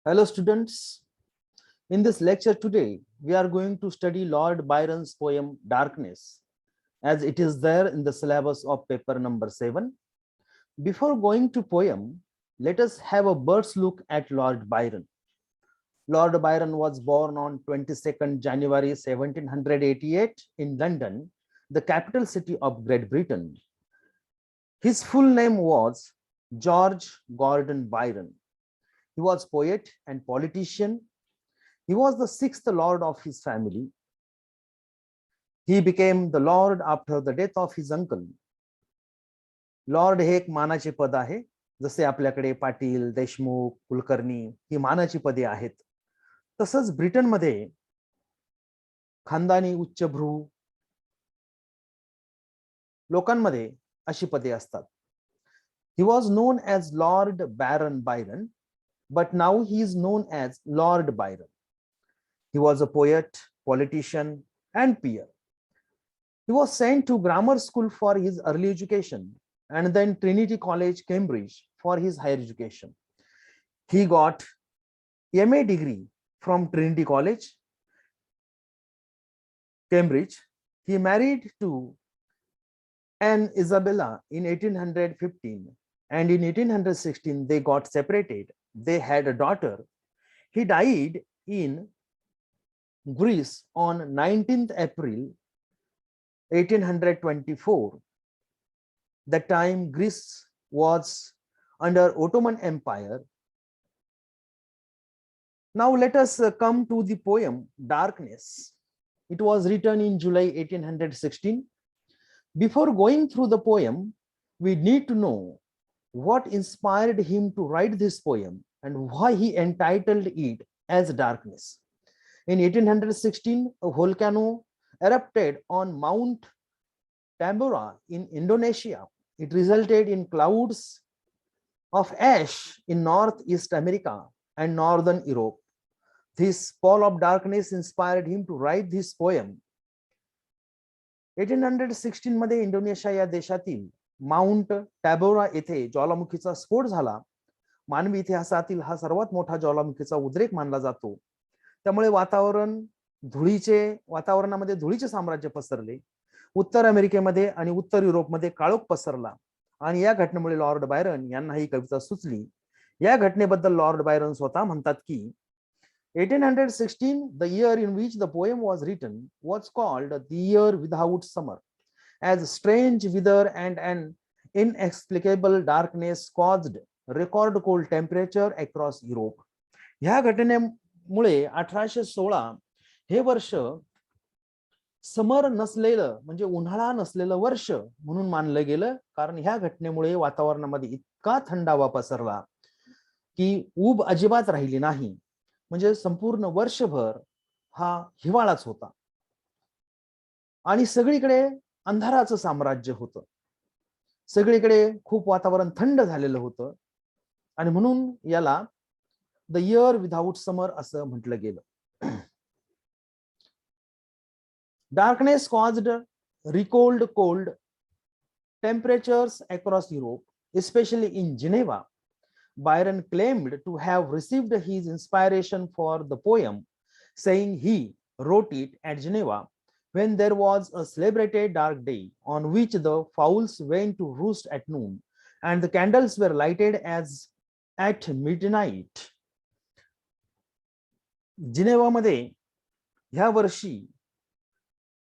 Hello students, in this lecture today we are going to study Lord Byron's poem Darkness as it is there in the syllabus of paper number 7. Before going to poem, let us have a bird's look at Lord Byron. Lord Byron was born on 22nd January 1788 in London, the capital city of Great Britain. His full name was George Gordon Byron. He was poet and politician. He was the sixth lord of his family. He became the lord after the death of his uncle. Lord हे एक मानाचे पद आहे, जसे आपल्याकडे पाटील, देशमुख, कुलकर्णी ही मानाची पदे आहेत. तसंच ब्रिटनमध्ये खानदानी उच्चभ्रू लोकांमध्ये अशी पदे असतात. He was known as Lord Baron Byron, but now he is known as Lord Byron. He was a poet, politician, and peer. He was sent to grammar school for his early education and then Trinity College, Cambridge for his higher education. He got MA degree from Trinity College, Cambridge. He married to Anne Isabella in 1815 and in 1816 they got separated. They had a daughter. He died in Greece on 19th April 1824. That time Greece was under Ottoman Empire. Now let us come to the poem Darkness. It was written in July 1816. Before going through the poem, we need to know what inspired him to write this poem and why he entitled it as Darkness. In 1816, a volcano erupted on Mount Tambora in Indonesia. It resulted in clouds of ash in Northeast America and Northern Europe. This pall of darkness inspired him to write this poem. 1816 मध्ये Indonesia या देशातील mount टॅबोरा येथे ज्वालामुखीचा स्फोट झाला. मानवी इतिहासातील हा सर्वात मोठा ज्वालामुखीचा उद्रेक मानला जातो. त्यामुळे वातावरणामध्ये धुळीचे साम्राज्य पसरले. उत्तर अमेरिकेमध्ये आणि उत्तर युरोपमध्ये काळोख पसरला आणि या घटनेमुळे लॉर्ड बायरन यांना ही कविता सुचली. या घटनेबद्दल लॉर्ड बायरन स्वतः म्हणतात की 1816, the year in which the poem was written, was called the year without summer, as strange weather and an inexplicable darkness caused record cold temperature across Europe. ह्या घटनेमुळे 1816 हे वर्ष समर नसलेलं म्हणजे उन्हाळा नसलेलं वर्ष म्हणून मानलं गेलं, कारण ह्या घटनेमुळे वातावरणामध्ये इतका थंडावा पसरला की ऊब अजिबात राहिली नाही. म्हणजे संपूर्ण वर्षभर हा हिवाळाच होता आणि सगळीकडे अंधाराचं साम्राज्य होतं. सगळीकडे खूप वातावरण थंड झालेलं होतं आणि म्हणून याला द इयर विदाउट समर असं म्हटलं गेलं. Darkness caused recalled cold temperatures across Europe, especially in Geneva. Byron claimed to have received his inspiration for the poem, saying he wrote it at Geneva when there was a celebrated dark day on which the fowls went to roost at noon and the candles were lighted as at midnight. जिनेवामध्ये ह्या वर्षी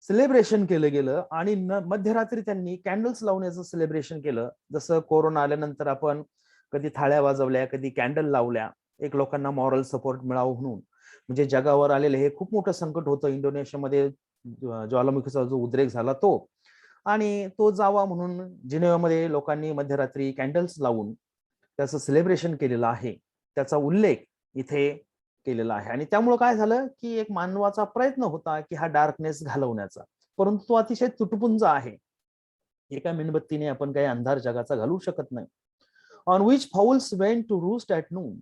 celebration केलं गेलं आणि मध्यरात्री त्यांनी candles लावण्याचं celebration केलं. जसं कोरोना आल्यानंतर आपण कधी थाळ्या वाजवल्या, कधी कॅन्डल लावल्या, एक लोकांना मॉरल सपोर्ट मिळावं म्हणून. म्हणजे जगावर आलेलं हे खूप मोठं संकट होतं. इंडोनेशियामध्ये ज्वालामुखीचा जो उद्रेक झाला तो, आणि तो जावा म्हणून जिनेवामध्ये लोकांनी मध्यरात्री कॅन्डल्स लावून त्याचं सेलिब्रेशन केलेलं आहे. त्याचा उल्लेख इथे केलेला आहे. आणि त्यामुळे काय झालं की एक मानवाचा प्रयत्न होता की हा डार्कनेस घालवण्याचा, परंतु तो अतिशय तुटपुंज आहे. एका मेणबत्तीने आपण काही अंधार जगाचा घालवू शकत नाही. On which fowls went to roost at noon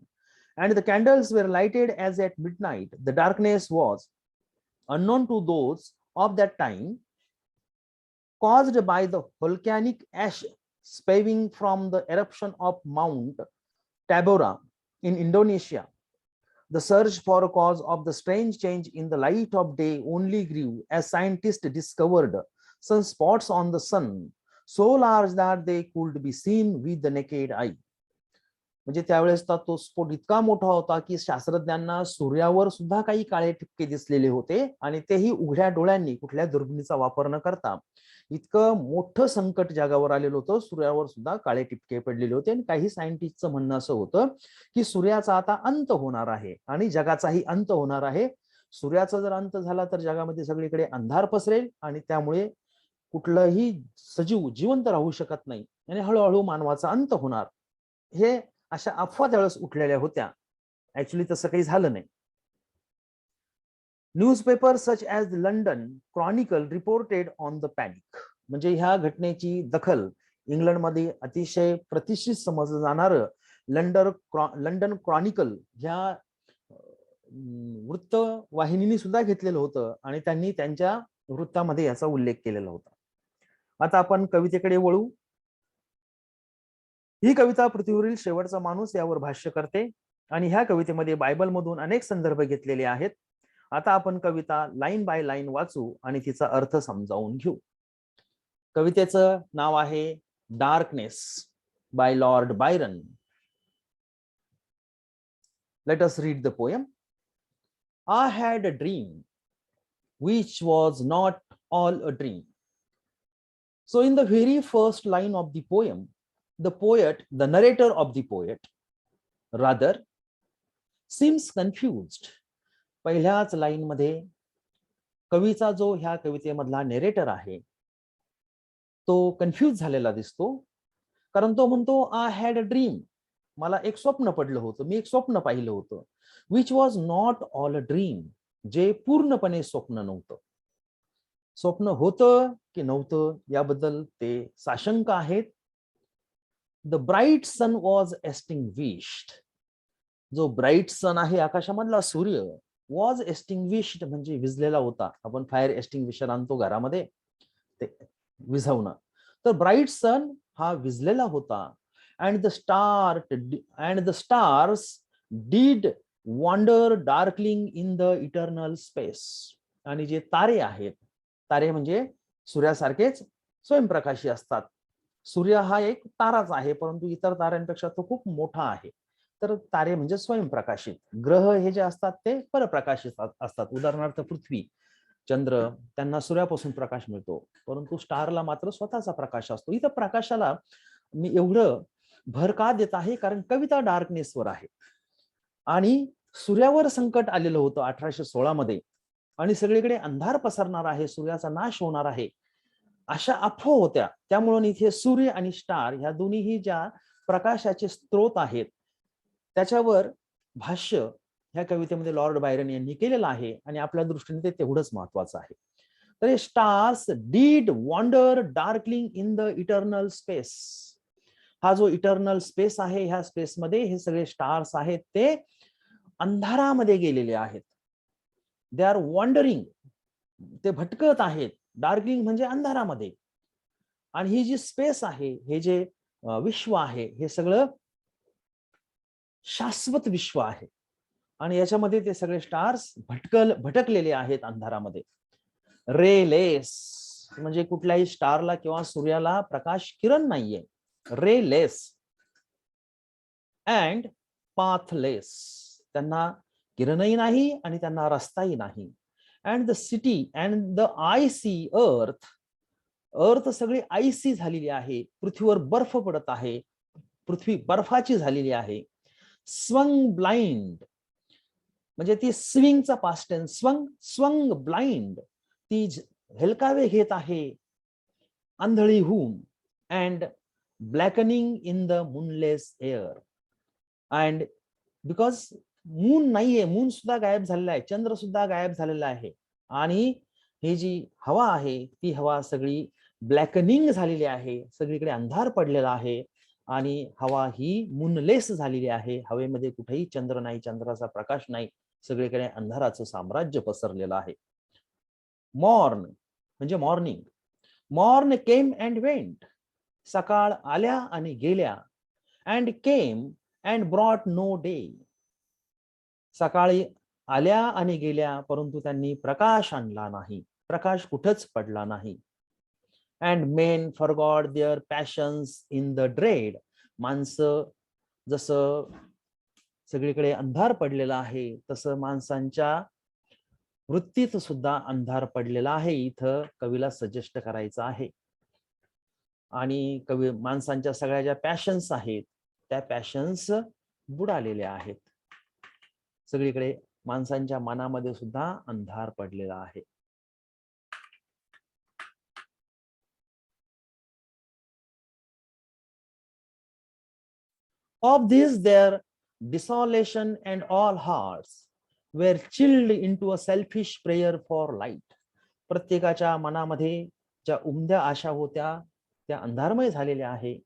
and the candles were lighted as at midnight. The darkness was unknown to those of that time, caused by the volcanic ash spaving from the eruption of Mount Tabora in Indonesia. The search for a cause of the strange change in the light of day only grew as scientists discovered some spots on the sun so large that they could be seen with the naked eye. म्हणजे त्यावेळेस तो स्फोट इतका मोठा होता की शास्त्रज्ञांना सूर्यावर सुद्धा काही काळे ठिपके दिसलेले होते आणि तेही उघड्या डोळ्यांनी, कुठल्या दुर्बिणीचा वापर न करता. इतकं मोठं संकट जगावर आलेलं होतं, सूर्यावर सुद्धा काळे टिपके पडलेले होते. आणि काही सायंटिस्टचं म्हणणं असं होतं की सूर्याचा आता अंत होणार आहे आणि जगाचाही अंत होणार आहे. सूर्याचा जर अंत झाला तर जगामध्ये सगळीकडे अंधार पसरेल आणि त्यामुळे कुठलंही सजीव जिवंत राहू शकत नाही आणि हळूहळू मानवाचा अंत होणार. हे अशा अफवा त्यावेळेस उठलेल्या होत्या. ऍक्च्युली तसं काही झालं नाही. Newspaper such as London Chronicle reported on the panic. म्हणजे ह्या घटनेची दखल इंग्लंडमध्ये अतिशय प्रतिष्ठित समजलं जाणारं लंडन क्रॉनिकल ह्या वृत्तवाहिनीने सुद्धा घेतलेलं होतं आणि त्यांनी त्यांच्या वृत्तामध्ये याचा उल्लेख केलेला होता. आता आपण कवितेकडे वळू. ही कविता पृथ्वीवरील शेवटचा माणूस यावर भाष्य करते आणि ह्या कवितेमध्ये बायबल मधून अनेक संदर्भ घेतलेले आहेत. आता आपण कविता लाईन बाय लाईन वाचू आणि तिचा अर्थ समजावून घेऊ. कवितेचं नाव आहे darkness by Lord Byron. Let us read the poem. I had a dream which was not all a dream. So in the very first line of the poem, the narrator of the poet, rather seems confused. पहिल्याच line मध्ये कवीचा जो ह्या कवितेमधला narrator आहे तो confuse झालेला दिसतो. कारण तो म्हणतो आय हॅड अ ड्रीम, मला एक स्वप्न पडलं होतं, मी एक स्वप्न पाहिलं होतं. Which was not all a dream, जे पूर्णपणे स्वप्न नव्हतं. स्वप्न होतं की नव्हतं याबद्दल ते साशंक आहेत. The bright sun was extinguished. जो ब्राईट सन आहे आकाशामधला सूर्य, वॉज एक्सटिंग्विश्ड म्हणजे विझलेला होता. आपण फायर एक्सटिंग्विशर आणतो घरामध्ये ते विझवणं. तर ब्राईट सन हा विझलेला होता. and the stars did wander darkling in the eternal space. आणि जे तारे आहेत, तारे म्हणजे सूर्यासारखेच स्वयंप्रकाशी असतात. सूर्य हा एक ताराच आहे परंतु इतर ताऱ्यांपेक्षा तो खूप मोठा आहे. तर तारे म्हणजे स्वयंप्रकाशित. ग्रह हे जे असतात ते परप्रकाशित असतात. उदाहरणार्थ पृथ्वी, चंद्र, त्यांना सूर्यापासून प्रकाश मिळतो परंतु स्टारला मात्र स्वतःचा प्रकाश असतो. इथं प्रकाशाला मी एवढं भर का देत आहे कारण कविता डार्कनेसवर आहे आणि सूर्यावर संकट आलेलं होतं 1816 मध्ये आणि सगळीकडे अंधार पसरणार आहे, सूर्याचा नाश होणार आहे, अशा अफवा होत्या. त्यामुळे इथे सूर्य आणि स्टार ह्या दोन्हीही ज्या प्रकाशाचे स्त्रोत आहेत त्याच्यावर भाष्य ह्या कवितेमध्ये लॉर्ड बायरन यांनी केलेलं आहे आणि आपल्या दृष्टीने ते तेवढंच महत्वाचं आहे. तर stars did wander darkling in the eternal space. हा जो इटर्नल स्पेस आहे, ह्या स्पेसमध्ये हे सगळे स्टार्स आहेत ते अंधारामध्ये गेलेले आहेत. दे आर वॉन्डरिंग, ते भटकत आहेत. डार्कलिंग म्हणजे अंधारामध्ये. आणि ही जी स्पेस आहे, हे जे विश्व आहे, हे सगळं शाश्वत विश्व आहे आणि याच्यामध्ये ते सगळे स्टार्स भटकलेले आहेत अंधारामध्ये. रेलेस म्हणजे कुठल्याही स्टारला किंवा सूर्याला प्रकाश किरण नाहीये. रेलेस अँड पाथलेस, त्यांना किरणही नाही आणि त्यांना रस्ताही नाही. And the city and the IC अर्थ, अर्थ सगळी आयसी झालेली आहे, पृथ्वीवर बर्फ पडत आहे, पृथ्वी बर्फाची झालेली आहे. स्वंग ब्लाइंड म्हणजे ती स्विंगचा पास्ट टेन्स, स्वंग ब्लाइंड, ती हेलकावे घेत आहे आंधळी होऊन. And blackening in the moonless air. And because moon नाहीये, मून सुद्धा गायब झालेला आहे, चंद्र सुद्धा गायब झालेला आहे आणि ही जी हवा आहे ती हवा सगळी ब्लॅकनिंग झालेली आहे, सगळीकडे अंधार पडलेला आहे आणि हवा ही मूनलेस झालेली आहे. हवेमध्ये कुठेही चंद्र नाही, चंद्राचा प्रकाश नाही, सगळीकडे अंधाराचं साम्राज्य पसरलेलं आहे. मॉर्न म्हणजे morning. Morn came and went. सकाळ आल्या आणि गेल्या, and came and brought no day. सकाळी आल्या आणि गेल्या, परंतु त्यांनी प्रकाश आणला नाही, प्रकाश कुठंच पडला नाही. And men forgot their passions in the dread. माणसं जसं सगळीकडे अंधार पडलेला आहे, तसं माणसांच्या वृत्तीत सुद्धा अंधार पडलेला आहे, इथं कवीला सजेस्ट करायचं आहे. आणि कवी माणसांच्या सगळ्या ज्या पॅशन्स आहेत, त्या पॅशन्स बुडालेल्या आहेत. सगळीकडे माणसांच्या मनामध्ये सुद्धा अंधार पडलेला आहे. Of this their desolation and all hearts were chilled into a selfish prayer for light. प्रत्येकाच्या मनामध्ये ज्या उमद्या आशा होत्या त्या अंधारमय झालेल्या आहे,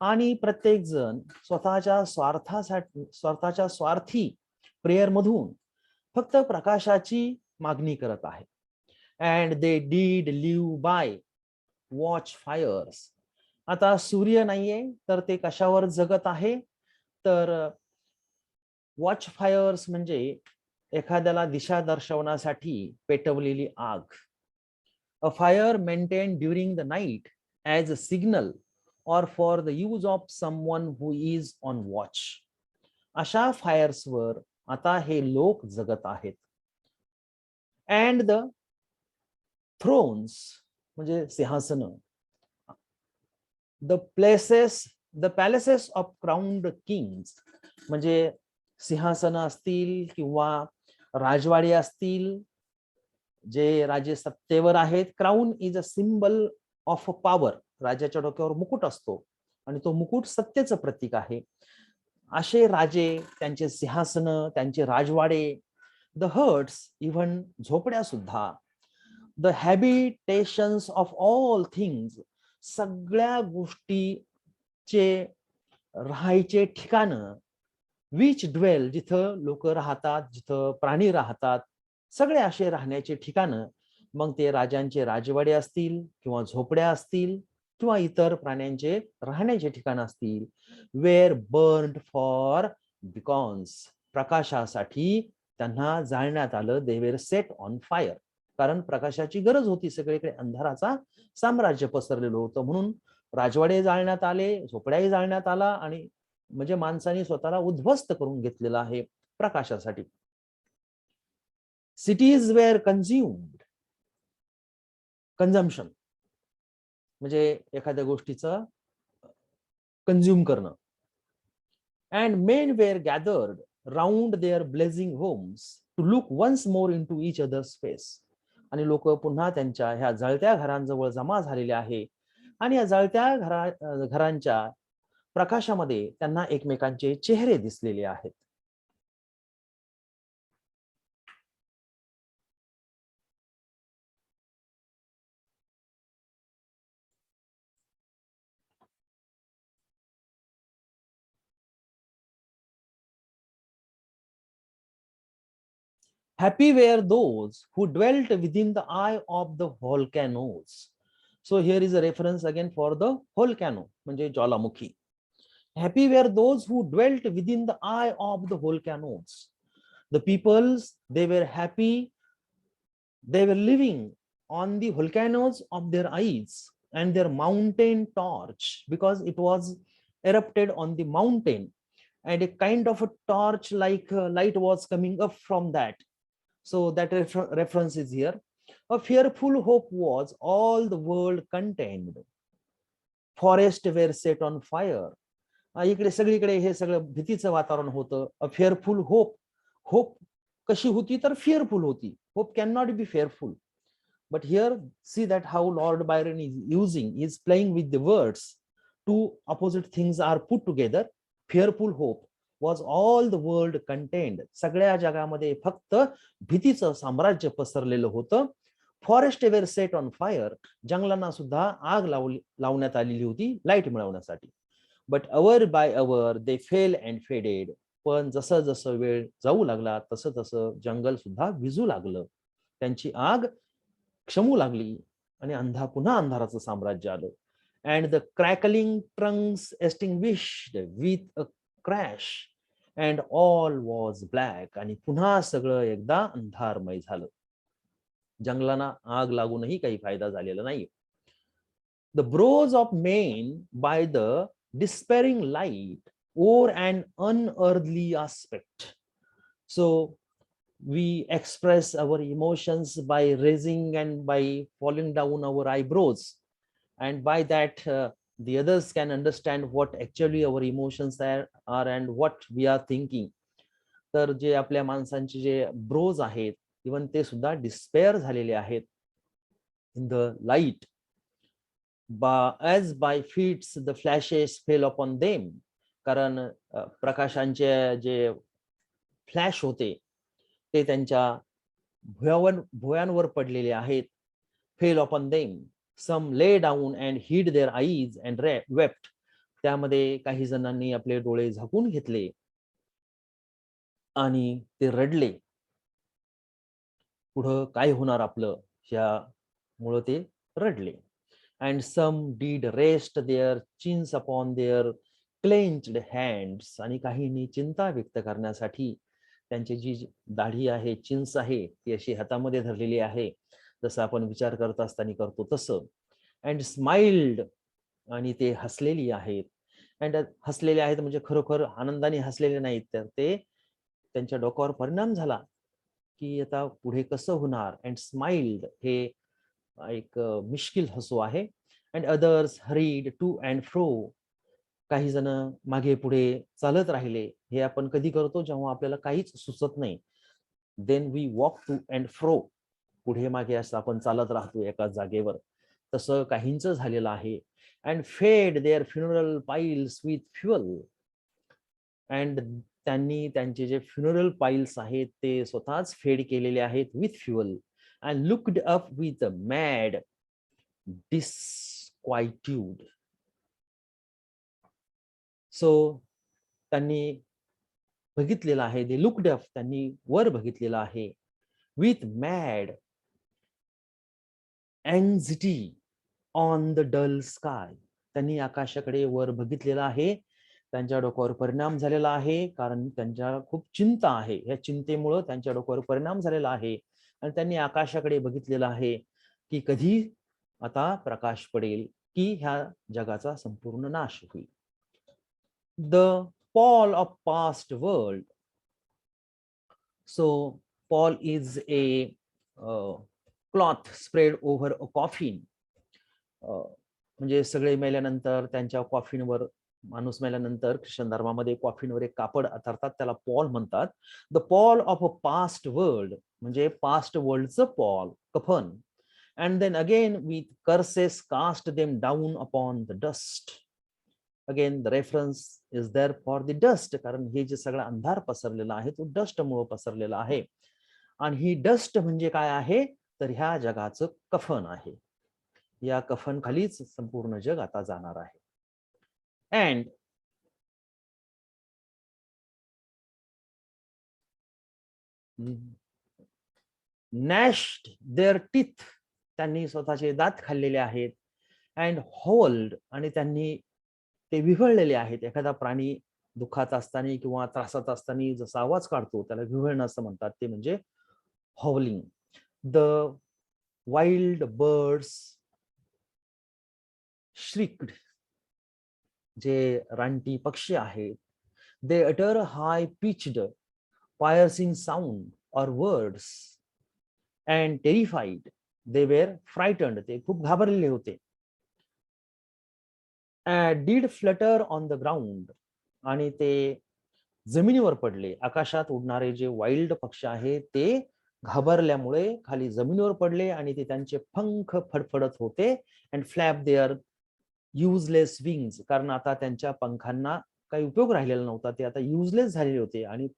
आणि प्रत्येक जण स्वतःच्या स्वार्थी प्रेयर मधून फक्त प्रकाशाची मागणी करत आहे. And they did live by watch fires. आता सूर्य नाहीये तर ते कशावर जगत आहे, तर वॉच फायर्स म्हणजे एखाद्याला दिशा दर्शवण्यासाठी पेटवलेली आग. A fire maintain during the night as a signal or for the use of someone who is on watch. अशा फायर्सवर आता हे लोक जगत आहेत. अँड द थ्रोन्स म्हणजे सिंहासन, the palaces of crowned Kings म्हणजे सिंहासन असतील किंवा राजवाडे असतील, जे राजे सत्तेवर आहेत. Crown is a symbol of power. राजाच्या डोक्यावर मुकुट असतो आणि तो मुकुट सत्तेचं प्रतीक आहे. असे राजे, त्यांचे सिंहासन, त्यांचे राजवाडे, द हर्ट्स, इव्हन झोपड्या सुद्धा, द हॅबिटेशन्स ऑफ ऑल थिंग्स, सगळ्या गोष्टीचे राहायचे ठिकाण, विच ड्वेल, जिथं लोक राहतात, जिथं प्राणी राहतात, सगळे असे राहण्याचे ठिकाण, मग ते राजांचे राजवाडे असतील किंवा झोपड्या असतील किंवा इतर प्राण्यांचे राहण्याचे ठिकाण असतील, वेअर बर्न्ड फॉर बिकॉन्स, प्रकाशासाठी त्यांना जाळण्यात आलं. They were set on fire, कारण प्रकाशाची गरज होती. सगळीकडे अंधाराचा साम्राज्य पसरलेलं होतं, म्हणून राजवाडे जाळण्यात आले, झोपड्याही जाळण्यात आला, आणि म्हणजे माणसाने स्वतःला उद्ध्वस्त करून घेतलेला आहे प्रकाशासाठी. सिटीज वेअर कन्झ्युम्ड, कन्झम्पशन म्हणजे एखाद्या गोष्टीचं कन्झ्युम करणं. And men were gathered round their blazing homes to look once more into each other's face. आणि लोक पुन्हा त्यांच्या ह्या जळत्या घरांजवळ जमा झालेले आहे, आणि या जळत्या घरांच्या प्रकाशामध्ये त्यांना एकमेकांचे चेहरे दिसलेले आहेत. Happy were those who dwelt within the eye of the volcanoes. So here is a reference again for the volcano, म्हणजे ज्वालामुखी. Happy were those who dwelt within the eye of the volcanoes. The peoples, they were happy. They were living on the volcanoes of their eyes and their mountain torch, because it was erupted on the mountain, and a kind of a torch like light was coming up from that. So that reference is here. A fearful hope was all the world contained. Forest were set on fire. इकडे सगळीकडे हे सगळं भीतीचं वातावरण होतं. अ फेअरफुल hope, hope कशी होती तर fearful होती. Hope can not be fearful. But here see that how Lord Byron is playing with the words. Two opposite things are put together. Fearful hope was all the world contained. सगळ्या जगामध्ये फक्त भीतीचं साम्राज्य पसरलेलं होतं. Forest were set on fire, जंगलांना सुद्धा आग लावण्यात आलेली होती लाईट मिळवण्यासाठी. But hour by hour they fell and faded. पण जसं जसं वेळ जाऊ लागला तसं तसं जंगल सुद्धा विझू लागलं, त्यांची आग क्षमू लागली, आणि पुन्हा अंधाराचं साम्राज्य आलं. and the crackling trunks extinguished with a crash, and all was black. आणि पुन्हा सगळं एकदा अंधारमय झालं. जंगलांना आग लागूनही काही फायदा झालेला नाही. The brows of men by the despairing light wore an unearthly aspect. So we express our emotions by raising and by falling down our eyebrows, and by that the others can understand what actually our emotions are and what we are thinking. तर जे आपल्या माणसांचे जे Broz आहेत, even ते सुद्धा despair झालेले आहेत in the light. as by feats the flashes fell upon them. कारण प्रकाशांचे जे फ्लॅश होते ते त्यांच्या भुयांवर पडलेले आहेत. Fail upon them. Some lay down and hid their eyes and wept. त्यामध्ये काही जणांनी आपले डोळे झाकून घेतले आणि ते रडले. पुढं काय होणार आपलं ह्यामुळं ते रडले. And some did rest their chins upon their clenched hands. आणि काहींनी चिंता व्यक्त करण्यासाठी त्यांची जी दाढी आहे, चिन्स आहे, ती अशी हातामध्ये धरलेली आहे, जसं आपण विचार करत असताना करतो तसं. And smiled. आणि ते हसलेली आहेत. अँड हसलेले आहेत म्हणजे खरोखर आनंदाने हसलेले नाहीत, तर ते त्यांच्या डोक्यावर परिणाम झाला की आता पुढे कसं होणार. अँड स्माइल्ड हे एक मिश्किल हसू आहे. And others hurried to and fro. काही जण मागे पुढे चालत राहिले. हे आपण कधी करतो जेव्हा आपल्याला काहीच सुचत नाही. Then we walk to and fro. पुढे मागे असं आपण चालत राहतो एका जागेवर. तसं काहींचं झालेलं आहे. And fed their funeral piles with fuel. अँड त्यांनी त्यांचे जे फ्युनरल पाईल्स आहेत ते स्वतःच फेड केलेले आहेत with fuel. And looked up with mad disquietude. So त्यांनी बघितलेलं आहे, दे लुक्ड अप, त्यांनी वर बघितलेलं आहे, with mad anxiety on the dull sky. त्यांनी आकाशाकडे वर बघितलेलं आहे. त्यांच्या डोक्यावर परिणाम झालेला आहे कारण त्यांच्या खूप चिंता आहे. या चिंतेमुळे त्यांच्या डोक्यावर परिणाम झालेला आहे आणि त्यांनी आकाशाकडे बघितलेलं आहे की कधी आता प्रकाश पडेल की ह्या जगाचा संपूर्ण नाश होईल. The Paul of past world. So Paul is a cloth spread over a coffin. म्हणजे सगळे मेल्यानंतर त्यांच्या कॉफिनवर, माणूस मेल्यानंतर ख्रिश्चन धर्मामध्ये कॉफिनवर एक कापड अंथरतात, त्याला पॉल म्हणतात. The Paul of a past world म्हणजे पास्ट वर्ल्डचं पॉल, कफन. And then again with curses cast them down upon the dust. Again the reference is there for the dust. कारण हे जे सगळा अंधार पसरलेला आहे तो डस्ट मुळे पसरलेला आहे. आणि ही डस्ट म्हणजे काय आहे तर ह्या जगाचं कफन आहे. या कफन खालीच संपूर्ण जग आता जाणार आहे. And gnashed their teeth. त्यांनी स्वतःचे दात खाल्लेले आहेत. And hold. आणि त्यांनी ते विव्हळलेले आहेत. एखादा प्राणी दुःखात असताना किंवा त्रासात असताना जसा आवाज काढतो त्याला विव्हळणं असं म्हणतात, ते म्हणजे howling. The wild birds shrieked. जे रानटी पक्षी आहेत, they utter high pitched piercing sound or words and terrified. They were frightened. ते खूप घाबरलेले होते. Did flutter on the ground. आणि ते जमिनीवर पडले. आकाशात उडणारे जे वाईल्ड पक्षी आहेत ते घाबरल्यामुळे खाली जमिनीवर पडले आणि ते त्यांचे पंख फडफडत होते. And flap their useless wings. कारण आता त्यांच्या पंखांना काही उपयोग राहिलेला नव्हता, ते आता युजलेस झालेले होते आणि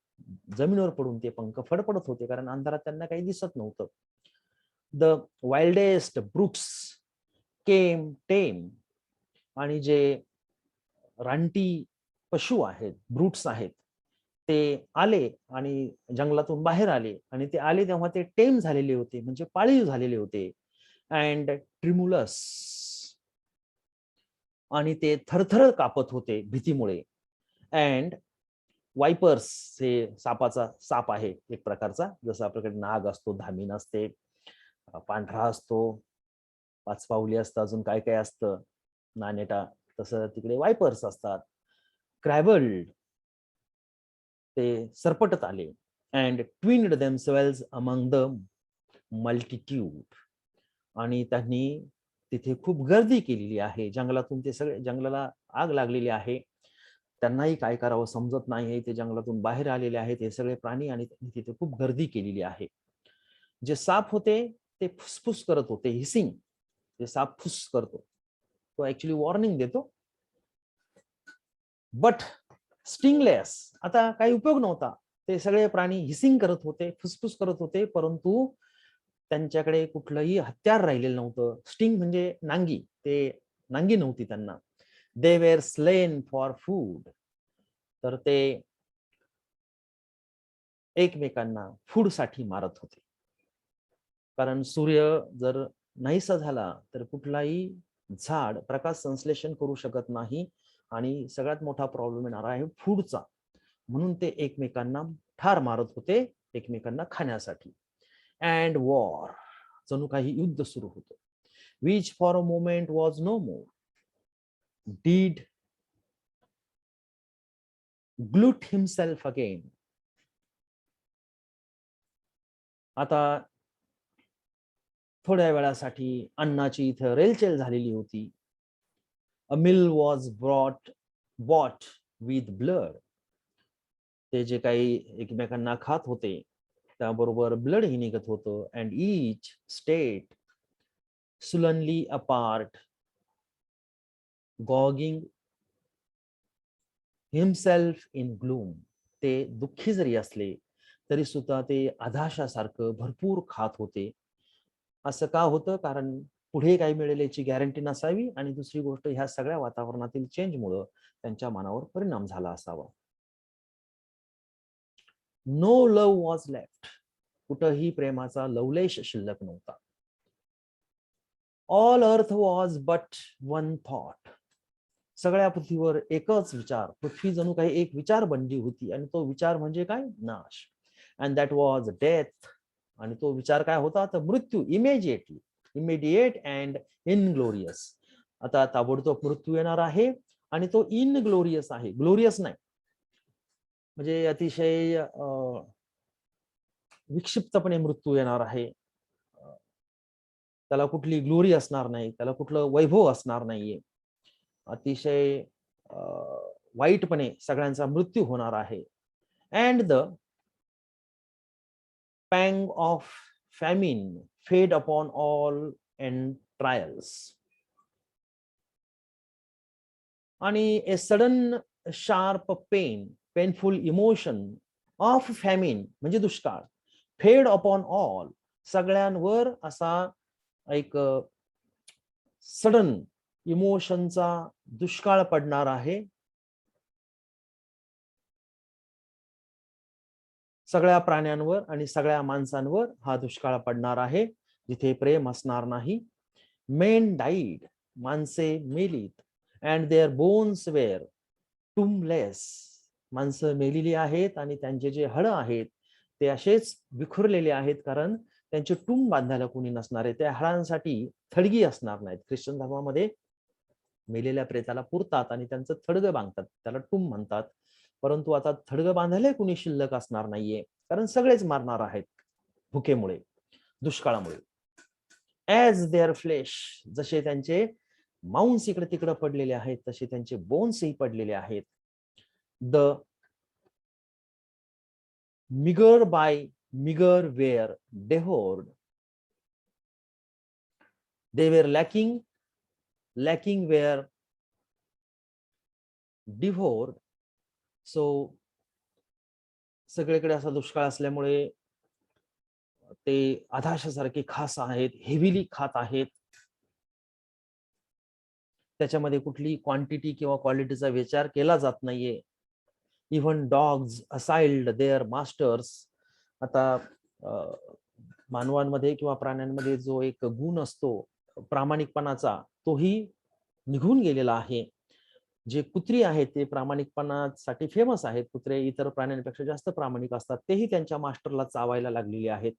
जमिनीवर पडून ते पंख फडफडत होते कारण अंधारात त्यांना काही दिसत नव्हतं. द वाइल्डेस्ट ब्रूट्स केम टेम. आणि जे रानटी पशु आहेत, ब्रूट्स आहेत, ते आले आणि जंगलातून बाहेर आले आणि ते आले तेव्हा ते टेम झालेले होते, म्हणजे पाळीव झालेले होते. अँड ट्रिमुलस. आणि ते थरथर कापत होते भीतीमुळे. अँड वायपर्स, हे साप आहे एक प्रकारचा, जसं आपल्याकडे नाग असतो, धामीन असते, पांढरा असतो, पाचपावली असतं, अजून काय काय असतं, नानेटा, तसं तिकडे वायपर्स असतात. क्रॅबल्ड, ते सरपटत आले. अँड ट्विन्ड देमसेल्व्हज अमंग द मल्टिट्यूड, आणि त्यांनी तिथे खूप गर्दी केलेली आहे. जंगलातून ते सगळे, जंगलाला आग लागलेली आहे, त्यांनाही काय करावं समजत नाही. ते जंगलातून बाहेर आलेले आहेत हे सगळे प्राणी, आणि त्यांनी तिथे खूप गर्दी केलेली आहे. जे साप होते ते फुसफुस करत होते, हिसिंग. ते साप फुस करतो, तो ऍक्च्युली वॉर्निंग देतो. बट स्टिंगलेस, आता काही उपयोग नव्हता. ते सगळे प्राणी हिसिंग करत होते, फुसफुस करत होते, परंतु त्यांच्याकडे कुठलंही हत्यार राहिलेलं नव्हतं. स्टिंग म्हणजे नांगी, ते नांगी नव्हती त्यांना. They were slain for food, तर ते एकमेकांना फूड साठी मारत होते. कारण सूर्य जर नाहीसा झाला तर कुठलाही झाड प्रकाश संश्लेषण करू शकत नाही, आणि सगळ्यात मोठा प्रॉब्लेम येणार आहे फूडचा. म्हणून ते एकमेकांना ठार मारत होते, एकमेकांना खाण्यासाठी. अँड वॉर, जणू काही युद्ध सुरू होतं. Which for a moment was no more, did glut himself again. आता थोड्या वेळासाठी अन्नाची इथं रेलचेल झालेली होती. A meal was bought with blood, ते जे काही एकमेकांना खात होते त्याबरोबर ब्लड ही निघत होतं. And each state sullenly apart, gouging himself in gloom. ते दुःखी जरी असले तरी सुद्धा ते आधाशासारखं भरपूर खात होते. असं का होतं? कारण पुढे काय मिळेल याची गॅरंटी नसावी, आणि दुसरी गोष्ट, ह्या सगळ्या वातावरणातील चेंजमुळे त्यांच्या मनावर परिणाम झाला असावा. नो लव्ह वॉज लेफ्ट, कुठंही प्रेमाचा लवलेश शिल्लक नव्हता. ऑल अर्थ वॉज बट वन थॉट, सगळ्या पृथ्वीवर एकच विचार, पृथ्वी जणू काही एक विचार बनली होती, आणि तो विचार म्हणजे काय? नाश. अँड दॅट वॉज डेथ, आणि तो विचार काय होता? तर मृत्यू. Immediate and inglorious. आता ताबडतोब मृत्यू येणार आहे, आणि तो इनग्लोरियस आहे, ग्लोरियस नाही. म्हणजे अतिशय विक्षिप्तपणे मृत्यू येणार आहे. त्याला कुठली ग्लोरी असणार नाही, त्याला कुठलं वैभव असणार नाहीये. अतिशय वाईटपणे सगळ्यांचा मृत्यू होणार आहे. अँड द पॅंग ऑफ फॅमिन फेड अपॉन ऑल एंड ट्रायल्स, आणि a sudden sharp painful emotion of famine म्हणजे दुष्काळ, फेड अपॉन ऑल, सगळ्यांवर असा एक सडन इमोशनचा दुष्काळ पडणार आहे. सगळ्या प्राण्यांवर आणि सगळ्या माणसांवर हा दुष्काळ पडणार आहे, जिथे प्रेम असणार नाही. मेन डाईड, माणसे मेलीत. अँड देअर बोन्स वेअर टुमलेस, माणसं मेलेली आहेत, आणि त्यांचे जे हाडं आहेत ते असेच विखुरलेले आहेत, कारण त्यांचे टुम बांधायला कोणी नसणार आहे. त्या हाडांसाठी थडगी असणार नाहीत. ख्रिश्चन धर्मामध्ये मेलेल्या प्रेताला पुरतात आणि त्यांचं थडगं बांधतात, त्याला टुम म्हणतात. परंतु आता थडगं बांधायला कुणी शिल्लक असणार नाहीये, कारण सगळेच मारणार आहेत भुकेमुळे, दुष्काळामुळे. ॲज देअर फ्लेश, जसे त्यांचे मांस इकडे तिकडे पडलेले आहेत, तसे त्यांचे बोन्सही पडलेले आहेत. The meagre by meagre were devoured, they were lacking were devoured. So सगळीकडे असा दुष्काळ असल्यामुळे ते आधाशासारखे खास आहेत, हेविली खात आहेत. त्याच्यामध्ये कुठली क्वांटिटी किंवा क्वालिटीचा विचार केला जात नाहीये. Even dogs assailed their masters. आता मानवांमध्ये किंवा प्राण्यांमध्ये जो एक गुण असतो प्रामाणिकपणाचा, तोही निघून गेलेला आहे. जे कुत्री आहेत ते प्रामाणिकपणासाठी फेमस आहेत, कुत्रे इतर प्राण्यांपेक्षा जास्त प्रामाणिक असतात, तेही त्यांच्या मास्टरला चावायला लागलेले आहेत.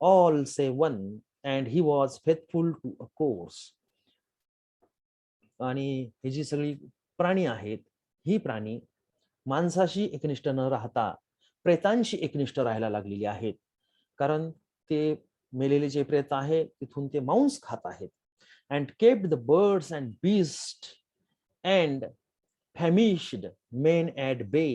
All save one and he was faithful to a corse. आणि ही जी सगळी प्राणी आहेत, ही प्राणी माणसाशी एकनिष्ठ न राहता प्रेतांशी एकनिष्ठ राहायला लागलेली आहेत. कारण ते मेलेले जे प्रेत आहे तिथून ते मांस खात आहेत. And kept the birds and beast and famished men at bay.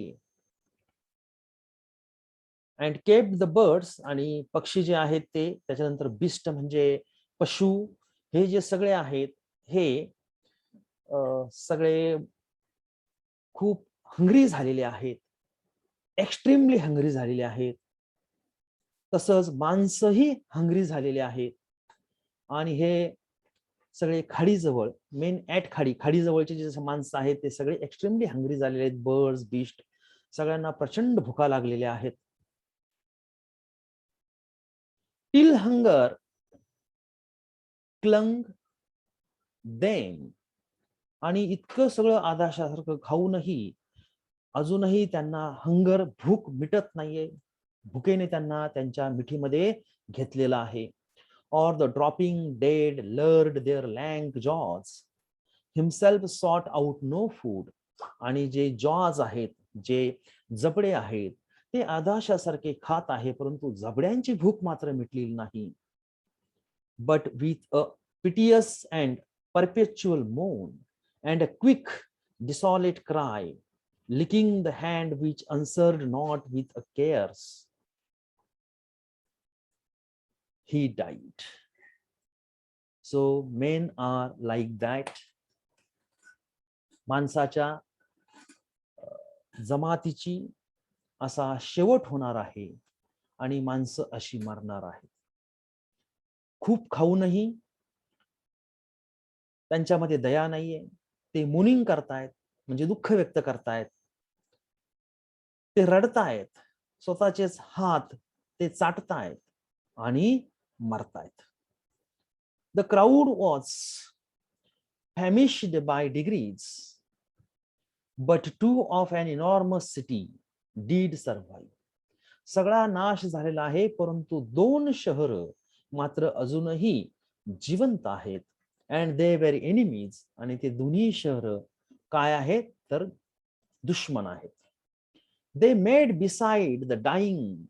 And kept the birds, आणि पक्षी जे आहेत ते, त्याच्यानंतर बिस्ट म्हणजे पशु, हे जे सगळे आहेत हे सगळे खूप हंग्री झालेले आहेत, एक्स्ट्रीमली हंग्री झालेले आहेत. तसंच माणसंही हंग्री झालेले आहेत. आणि हे सगळे खाडीजवळ, मेन ॲट खाडी, खाडीजवळचे जे माणसं आहेत ते सगळे एक्स्ट्रीमली हंग्री झालेले आहेत. बर्ड्स, बिस्ट, सगळ्यांना प्रचंड भुका लागलेल्या आहेत. Till hunger clang them. आणि इतकं सगळं आदाशासारखं खाऊनही अजूनही त्यांना हंगर, भूक मिटत नाहीये. भुकेने त्यांना त्यांच्या मिठीमध्ये घेतलेलं आहे. Or the dropping dead lured their lank jaws. Himself sought out no food. आणि जे जॉज आहेत, जे जबडे आहेत, ते आदाशासारखे खात आहे, परंतु जबड्यांची भूक मात्र मिटलेली नाही. But with a piteous and perpetual moan and a quick desolate cry, licking the hand which answered not with a cares, he died. So men are like that. माणसाच्या जमातीची असा शेवट होणार आहे आणि माणसं अशी मरणार आहेत. खूप खाऊनही त्यांच्यामध्ये दया नाहीये. ते मुनिंग करतायत, म्हणजे दुःख व्यक्त करतायत. ते रडतायत, स्वतःचेच हात ते चाटतायत आणि मरतायत. The crowd was famished by degrees, but two of an enormous city did survive. सगळा नाश झालेला आहे, परंतु 2 शहर मात्र अजूनही जिवंत आहेत. And they were enemies. आणि ते दोन्ही शहर काय आहेत तर दुश्मन आहेत. They met beside the dying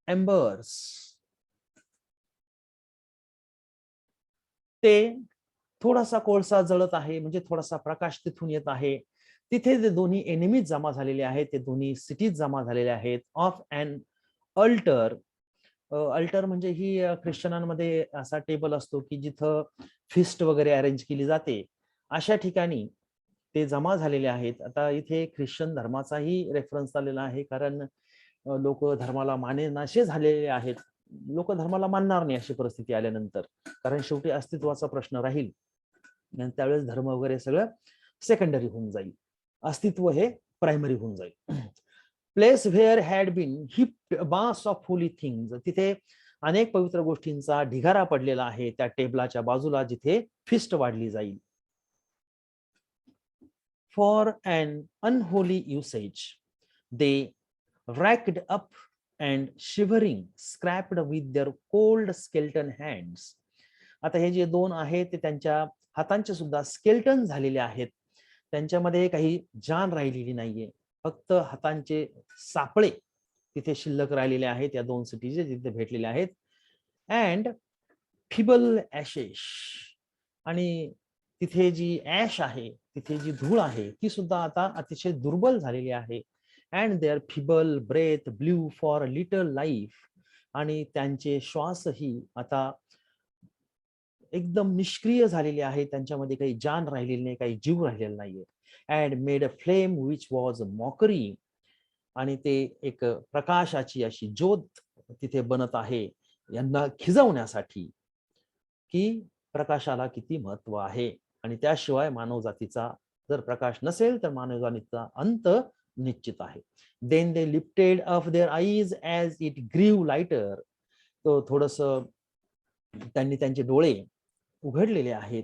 embers. ते थोडासा कोळसा जळत आहे, म्हणजे थोडासा प्रकाश तिथून येत आहे. तिथे ते दोन्ही एनिमीज जमा झालेले आहेत, ते दोन्ही सिटीज जमा झालेले आहेत. Of an alter. अल्टर म्हणजे ही ख्रिश्चनांमध्ये असा टेबल असतो की जिथं फिस्ट वगैरे अरेंज केली जाते, अशा ठिकाणी ते जमा झालेले आहेत. आता इथे ख्रिश्चन धर्माचाही रेफरन्स आलेला आहे, कारण लोक धर्माला मानेनाशे झालेले आहेत. लोक धर्माला मानणार नाही अशी परिस्थिती आल्यानंतर, कारण शेवटी अस्तित्वाचा प्रश्न राहील. त्यावेळेस धर्म वगैरे सगळं सेकंडरी होऊन जाईल, अस्तित्व हे प्रायमरी होऊन जाईल. Place where had been heaped mass of holy things. तिथे अनेक पवित्र गोष्टींचा ढिगारा पडलेला आहे त्या टेबलाच्या बाजूला, जिथे फिस्ट वाढली जाईल. For an unholy usage they racked up and shivering scrapped with their cold skeleton hands. आता हे जे 2 आहेत ते त्यांच्या हातांचे सुद्धा स्केल्टन झालेले आहेत. त्यांच्यामध्ये काही जान राहिलेली नाहीये, फक्त हातांचे सापळे तिथे शिल्लक राहिलेले आहेत या 2 सिटीज जिथे भेटलेले आहेत. And feeble ashes. आणि तिथे जी ॲश आहे, तिथे जी धूळ आहे, ती सुद्धा आता अतिशय दुर्बल झालेली आहे. And their feeble breath blew for little life. आणि त्यांचे श्वासही आता एकदम निष्क्रिय झालेले आहे, त्यांच्यामध्ये काही जान राहिलेली नाही, काही जीव राहिलेला नाहीये. And made a flame which was a mockery. आणि ते एक प्रकाशाची अशी ज्योत तिथे बनत आहे, यांना खिजवण्यासाठी की प्रकाशाला किती महत्व आहे, आणि त्याशिवाय मानवजातीचा जर प्रकाश नसेल तर मानवजातीचा अंत निश्चित आहे. Then they lifted up their eyes as it grew lighter. तो थोडस त्यांनी त्यांचे डोळे उघडलेले आहेत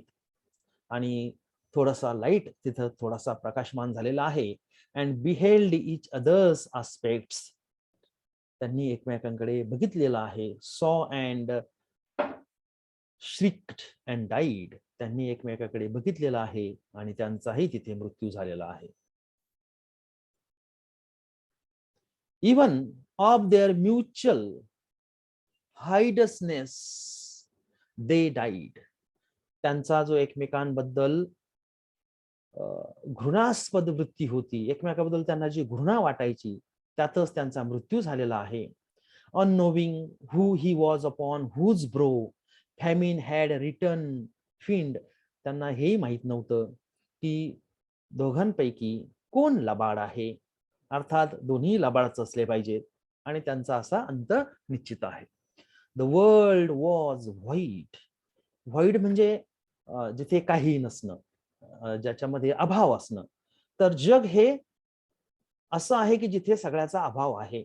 आणि थोडासा लाईट तिथं थोडासा प्रकाशमान झालेला आहे. And beheld each others aspects, त्यांनी एकमेकांकडे बघितलेलं आहे. सॉ अँड श्रिक्ड अँड डाईड, त्यांनी एकमेकाकडे बघितलेलं आहे आणि त्यांचाही तिथे मृत्यू झालेला आहे. Even of their mutual hideousness they died, त्यांचा जो एकमेकांबद्दल घृणास्पद वृत्ती होती, एकमेकांबद्दल त्यांना जी घृणा वाटायची, त्यातच त्यांचा मृत्यू झालेला आहे. Unknowing who he was upon whose brow famine had return fiend, त्यांना हेही माहित नव्हतं की दोघांपैकी कोण लबाड आहे, अर्थात दोन्ही लबाडच असले पाहिजेत आणि त्यांचा असा अंत निश्चित आहे. The world was white, white म्हणजे जिथे काही नसणं, ज्याच्यामध्ये अभाव असणं. तर जग हे असं आहे की जिथे सगळ्याचा अभाव आहे.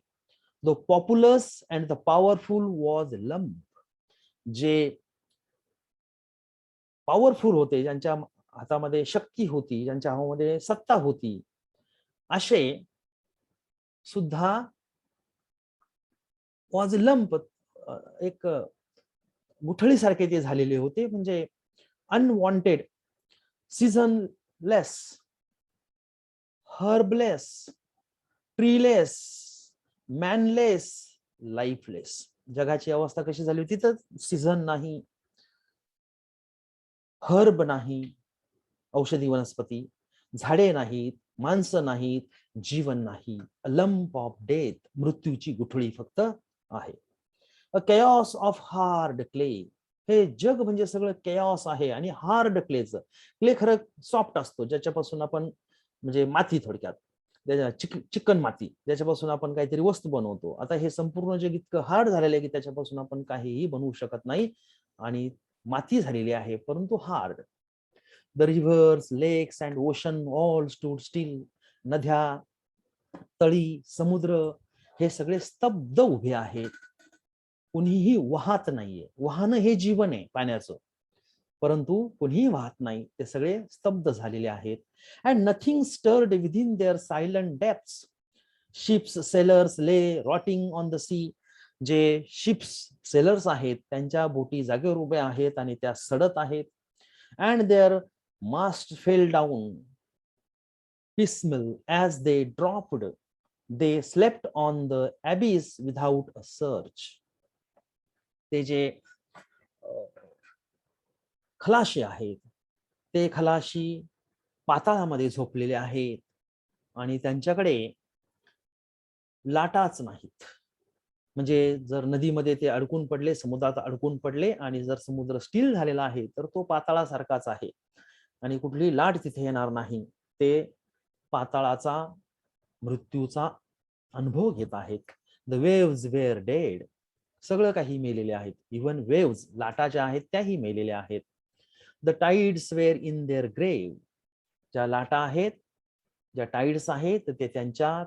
The populous and the powerful was lump, जे पॉवरफुल होते, ज्यांच्या हातामध्ये शक्ती होती, ज्यांच्या हातामध्ये सत्ता होती, असे सुद्धा वॉज लंप, एक गुठळीसारखे ते झालेले होते. म्हणजे अनवॉन्टेड, सीझनलेस, हर्बलेस, ट्रीलेस, मॅनलेस, लाईफलेस. जगाची अवस्था कशी झाली होती? तर सीझन नाही, हर्ब नाही, औषधी वनस्पती, झाडे नाहीत, माणसं नाहीत, जीवन नाही. अ लंप ऑफ डेथ, मृत्यूची गुठळी फक्त आहे. अ केऑस ऑफ हार्ड क्ले, हे जग म्हणजे सगळं केऑस आहे. आणि हार्ड क्लेचं, क्ले खरं सॉफ्ट असतो, ज्याच्यापासून आपण म्हणजे माती, थोडक्यात चिकन माती, ज्याच्यापासून आपण काहीतरी वस्तू बनवतो. आता हे संपूर्ण जग इतकं हार्ड झालेलं आहे की त्याच्यापासून आपण काहीही बनवू शकत नाही आणि माती झालेली आहे, परंतु हार्ड. द रिव्हर्स, लेक्स and ocean all stood steel, नद्या, तळी, समुद्र हे सगळे स्तब्ध उभे आहेत. कुणीही वाहत नाहीये. वाहन हे जीवन आहे पाण्याचं, परंतु कुणीही वाहत नाही, ते सगळे स्तब्ध झालेले आहेत. And nothing stirred within their silent depths, ships sailors lay rotting on the sea, जे शिप्स सेलर्स आहेत त्यांच्या बोटी जागेवर उभ्या आहेत आणि त्या सडत आहेत. And their mast fell down piecemeal as they dropped, they slept on the abyss without a search. ते जे खलाशी आहेत, ते खलाशी पाताळामध्ये झोपलेले आहेत आणि त्यांच्याकडे लाटाच नाहीत. म्हणजे जर नदीमध्ये ते अडकून पडले, समुद्रात अडकून पडले, आणि जर समुद्र स्टील झालेला आहे तर तो पाताळासारखाच आहे आणि कुठली लाट तिथे येणार नाही. ते पाताळाचा, मृत्यूचा अनुभव घेत आहेत. द वेव्हज वेअर डेड, सगळं काही मेलेले आहेत. इव्हन वेव्हज, लाटा ज्या आहेत त्याही मेलेल्या आहेत. The tides were in their grave, ज्या लाटा आहेत, ज्या टाइड्स आहेत ते त्यांच्या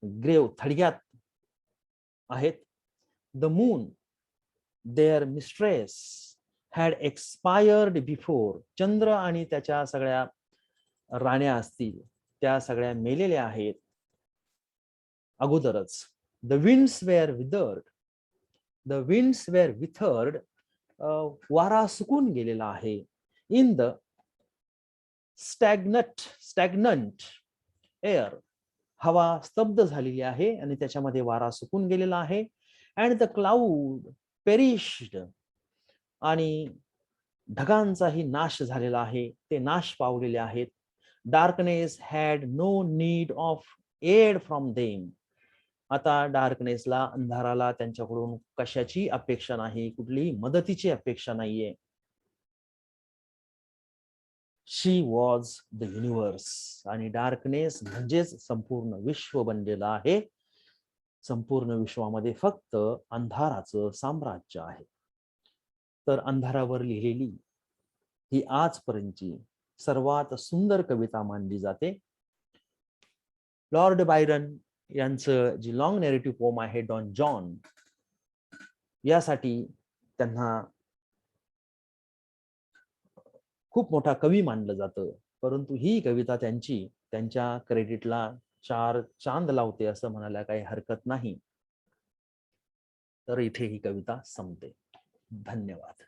ग्रेव्ह, थडग्यात आहेत. The moon their mistress had expired before, चंद्र आणि त्याच्या सगळ्या राण्या असतील त्या सगळ्या मेलेल्या आहेत अगोदरच. The winds were withered, the winds were withered, वारा सुकून गेलेला आहे. इन द स्टॅग्नंट एअर, हवा स्तब्ध झालेली आहे आणि त्याच्यामध्ये वारा सुकून गेलेला आहे. अँड द क्लाउड पेरिश्ड, आणि ढगांचाही नाश झालेला आहे, ते नाश पावलेले आहेत. Darkness had no need of aid from them, आता डार्कनेसला, अंधाराला त्यांच्याकडून कशाची अपेक्षा नाही, कुठलीही मदतीची अपेक्षा नाहीये. शी वॉज द युनिव्हर्स, आणि डार्कनेस म्हणजेच संपूर्ण विश्व बनलेलं आहे. संपूर्ण विश्वामध्ये फक्त अंधाराचं साम्राज्य आहे. तर अंधारावर लिहिलेली ही आजपर्यंतची सर्वात सुंदर कविता मानली जाते. लॉर्ड बायरन यांचं जी लॉंग नॅरेटिव्ह पोम आहे डॉन जॉन, यासाठी त्यांना खूप मोठा कवी मानलं जातं, परंतु ही कविता त्यांच्या क्रेडिटला 4 चांद लावते असं म्हणायला काही हरकत नाही. तर इथे ही कविता संपते. धन्यवाद.